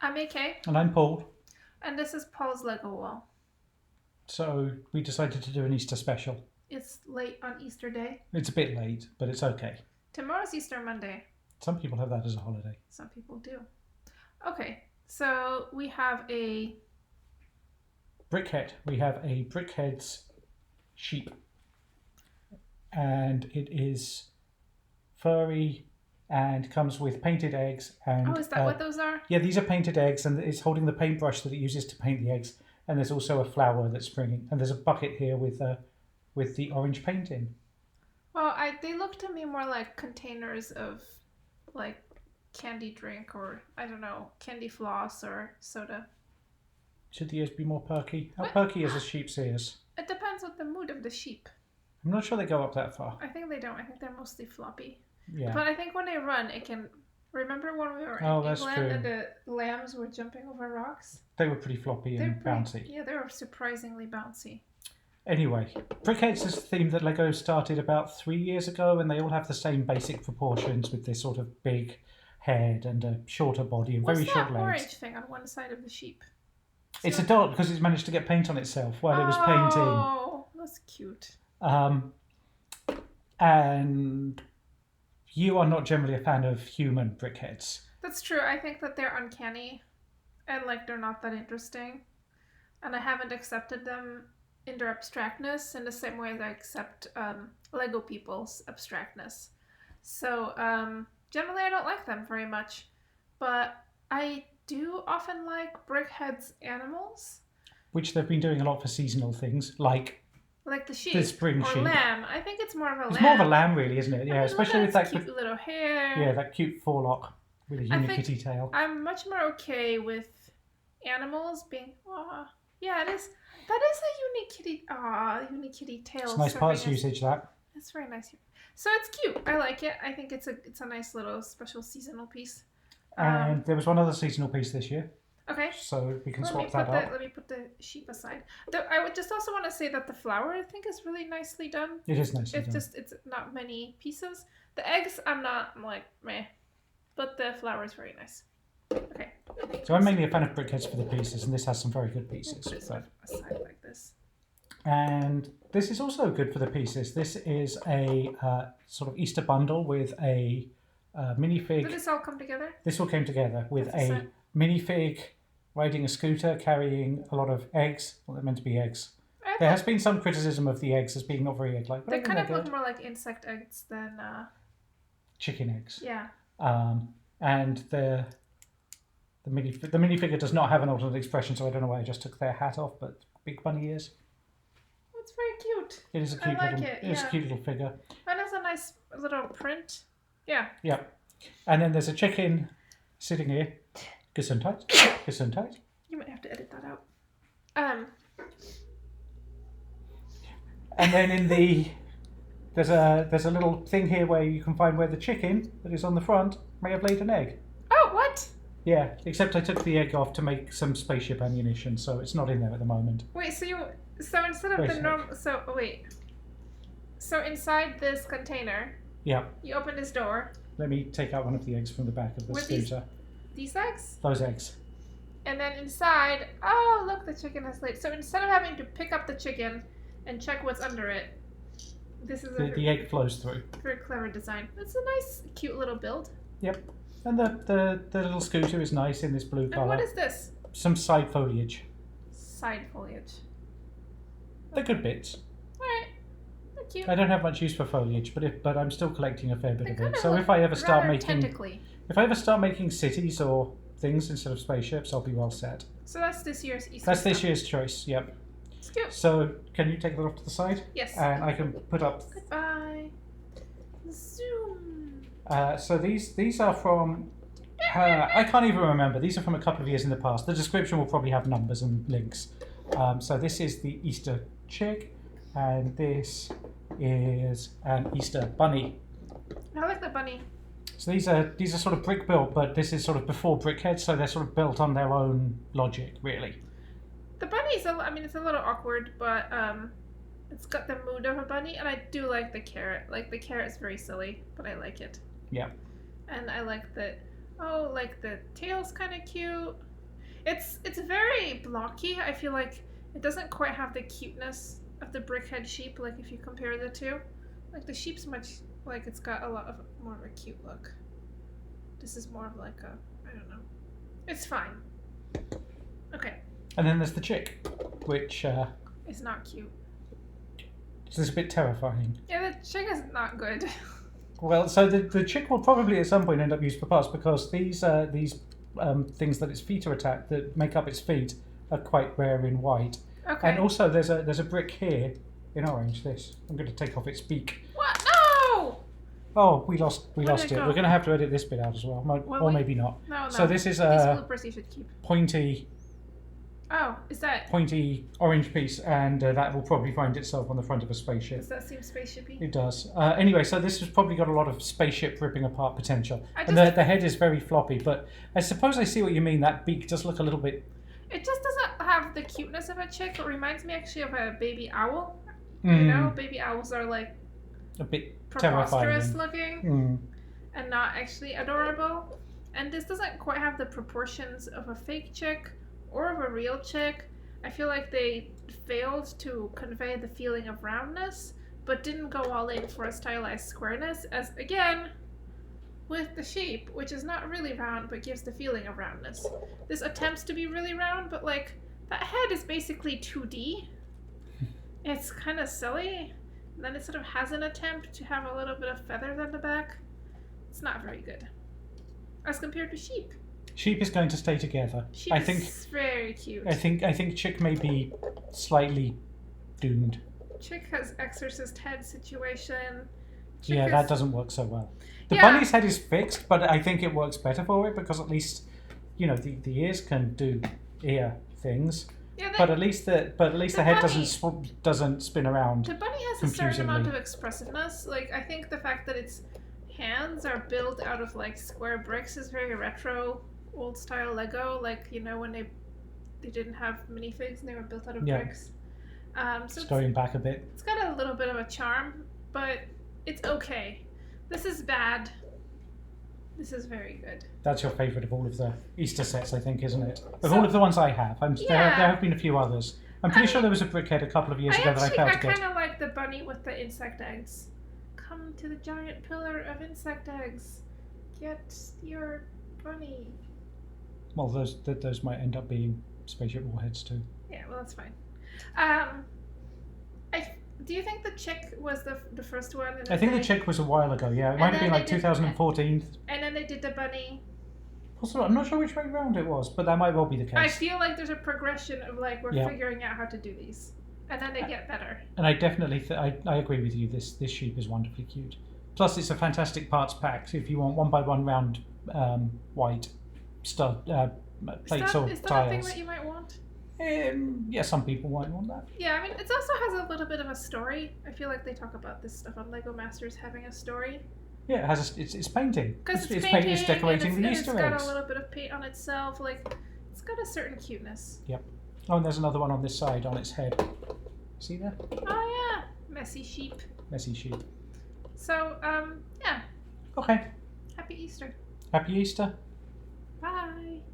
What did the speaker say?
I'm AK. And I'm Paul. And this is Paul's Lego wall. So we decided to do an Easter special. It's late on Easter Day. It's a bit late, but it's okay. Tomorrow's Easter Monday. Some people have that as a holiday. Some people do. Okay, so we have a... Brickhead. We have a BrickHeadz sheep. And it is furry and comes with painted eggs. And, oh, is that what those are? Yeah, these are painted eggs, and it's holding the paintbrush that it uses to paint the eggs. And there's also a flower that's springing. And there's a bucket here with the orange paint in. Well, they look to me more like containers of like candy drink or, I don't know, candy floss or soda. Should the ears be more perky? How perky is a sheep's ears? It depends on the mood of the sheep. I'm not sure they go up that far. I think they don't. I think they're mostly floppy. Yeah. But I think when they run, it can... Remember when we were in England and the lambs were jumping over rocks? They were pretty floppy and bouncy. Yeah, they were surprisingly bouncy. Anyway, BrickHeadz is a theme that Lego started about 3 years ago, and they all have the same basic proportions with this sort of big head and a shorter body and very short legs. What's that orange thing on one side of the sheep? It's a dot because it's managed to get paint on itself while it was painting. Oh, that's cute. And you are not generally a fan of human BrickHeadz. That's true. I think that they're uncanny and like they're not that interesting. And I haven't accepted them in their abstractness in the same way as I accept Lego people's abstractness. So generally I don't like them very much. But I do often like BrickHeadz animals. Which they've been doing a lot for seasonal things, like the sheep. The spring or sheep. Lamb. I think it's more of a lamb. It's more of a lamb, really, isn't it? Yeah, especially with that cute little hair. Yeah, that cute forelock with a unikitty tail. I'm much more okay with animals being. Yeah, it is. That is a unikitty tail. It's nice parts usage, that. That's very nice. So it's cute. I like it. I think it's a nice little special seasonal piece. And there was one other seasonal piece this year. Okay. So we can swap that up. Let me put the sheep aside. I would just also want to say that the flower, I think, is really nicely done. It is nicely done. It's not many pieces. The eggs, I'm not like meh, but the flower is very nice. Okay. So I'm mainly a fan of BrickHeadz for the pieces, and this has some very good pieces. Put it aside like this. And this is also good for the pieces. This is a sort of Easter bundle with a minifig. Did this all come together? This all came together with a minifig riding a scooter, carrying a lot of eggs. Well, they're meant to be eggs. There has been some criticism of the eggs as being not very egg-like. They kind of look more like insect eggs than... chicken eggs. Yeah. And the minifigure does not have an alternate expression, so I don't know why I just took their hat off, but big bunny ears. It's very cute. It is a cute it's a cute little figure. And it's a nice little print. Yeah. Yeah. And then there's a chicken sitting here. Gesundheit. Gesundheit. You might have to edit that out. And then there's a little thing here where you can find where the chicken that is on the front may have laid an egg. Oh, what? Yeah, except I took the egg off to make some spaceship ammunition, so it's not in there at the moment. Wait, so instead of the normal, so inside this container, yeah, you open this door. Let me take out one of the eggs from the back of the scooter. These eggs? Those eggs. And then inside, oh look, the chicken has laid. So instead of having to pick up the chicken and check what's under it, this is the egg flows through. Very clever design. It's a nice, cute little build. Yep. And the little scooter is nice in this blue colour. And what is this? Some side foliage. Side foliage. They're good bits. Alright. They're cute. I don't have much use for foliage, but I'm still collecting a fair bit of it. So if I ever start making cities or things instead of spaceships, I'll be well set. So that's this year's Easter. That's this year's choice. Yep. It's cute. So can you take that off to the side? Yes. And I can put up. Goodbye. Zoom. So these are from. I can't even remember. These are from a couple of years in the past. The description will probably have numbers and links. So this is the Easter chick, and this is an Easter bunny. I like the bunny. So these are sort of brick built, but this is sort of before BrickHeadz, so they're sort of built on their own logic, really. The bunny's it's a little awkward, but it's got the mood of a bunny, and I do like the carrot. Like the carrot's very silly, but I like it. Yeah. And I like that. Oh, like the tail's kind of cute. It's very blocky. I feel like it doesn't quite have the cuteness of the Brickhead sheep. Like if you compare the two, like the sheep's much like it's got a lot of more of a cute look. This is more of like a I don't know. It's fine. Okay. And then there's the chick, which It's not cute. is a bit terrifying. Yeah, the chick is not good. Well, so the chick will probably at some point end up used for parts because these things that its feet are attached that make up its feet are quite rare in white. Okay. And also there's a brick here in orange. This I'm going to take off its beak. What? No! Oh, we lost it. it We're go? going to have to edit this bit out as well, or maybe not. No. So this is These a bloopers you should keep. pointy Oh, is that? orange piece, and that will probably find itself on the front of a spaceship. Does that seem spaceshipy? It does. Anyway, so this has probably got a lot of spaceship ripping apart potential. I And just- the head is very floppy, but I suppose I see what you mean. That beak does look a little bit... It just doesn't have the cuteness of a chick. It reminds me actually of a baby owl. Mm, You know, baby owls are like a bit preposterous terrifying. looking Mm. and not actually adorable. And this doesn't quite have the proportions of a fake chick or of a real chick. I feel like they failed to convey the feeling of roundness, but didn't go all in for a stylized squareness, as again, with the sheep, which is not really round but gives the feeling of roundness. This attempts to be really round, but like, that head is basically 2D. It's kind of silly. And then it sort of has an attempt to have a little bit of feathers on the back. It's not very good. As compared to sheep. Sheep is going to stay together. Sheep I think. is very cute. I think chick may be slightly doomed. Chick has exorcist head situation. Chick Yeah, is- that doesn't work so well. The Yeah. bunny's head is fixed, but I think it works better for it because at least, you know, the ears can do ear things. Yeah, But at least the head bunny- doesn't spin around. the bunny has a certain amount confusingly. of expressiveness. Like, I think the fact that its hands are built out of like square bricks is very retro, old style Lego. Like, you know, when they didn't have minifigs and they were built out of Yeah. bricks. So Just going back a bit. it's got a little bit of a charm, but it's okay. This is bad. This is very good. That's your favourite of all of the Easter sets, I think, isn't it? Of So- all of the ones I have, there Yeah. have been a few others. I'm pretty sure there was a Brickhead a couple of years ago that I failed to kind get. of like the bunny with the insect eggs. Come to the giant pillar of insect eggs. Get your bunny. Well, those might end up being spaceship warheads too. Yeah, well, that's fine. Do you think the chick was the first one? And I think then the chick was a while ago. Yeah, it might have then been like they did- 2014. And then they did the bunny. Also, I'm not sure which way round it was, but that might well be the I case. feel like there's a progression of like we're Yeah. figuring out how to do these, and then they get better. And I definitely, I agree with you. This sheep is wonderfully cute. Plus, it's a fantastic parts pack. So if you want 1x1 round white stud plates or Is that a thing tiles, that you might want? yeah, some people might want that. Yeah, I mean, it also has a little bit of a story. I feel like they talk about this stuff on Lego Masters having a story. Yeah, it has. It's painting. Because It's painting, it's decorating and the it's Easter got eggs. a little bit of paint on itself. Like, it's got a certain cuteness. Oh, and there's another one on this side on its head. See there? Oh yeah, messy sheep. Messy sheep. So, yeah, Okay. happy Easter. Happy Easter. Bye.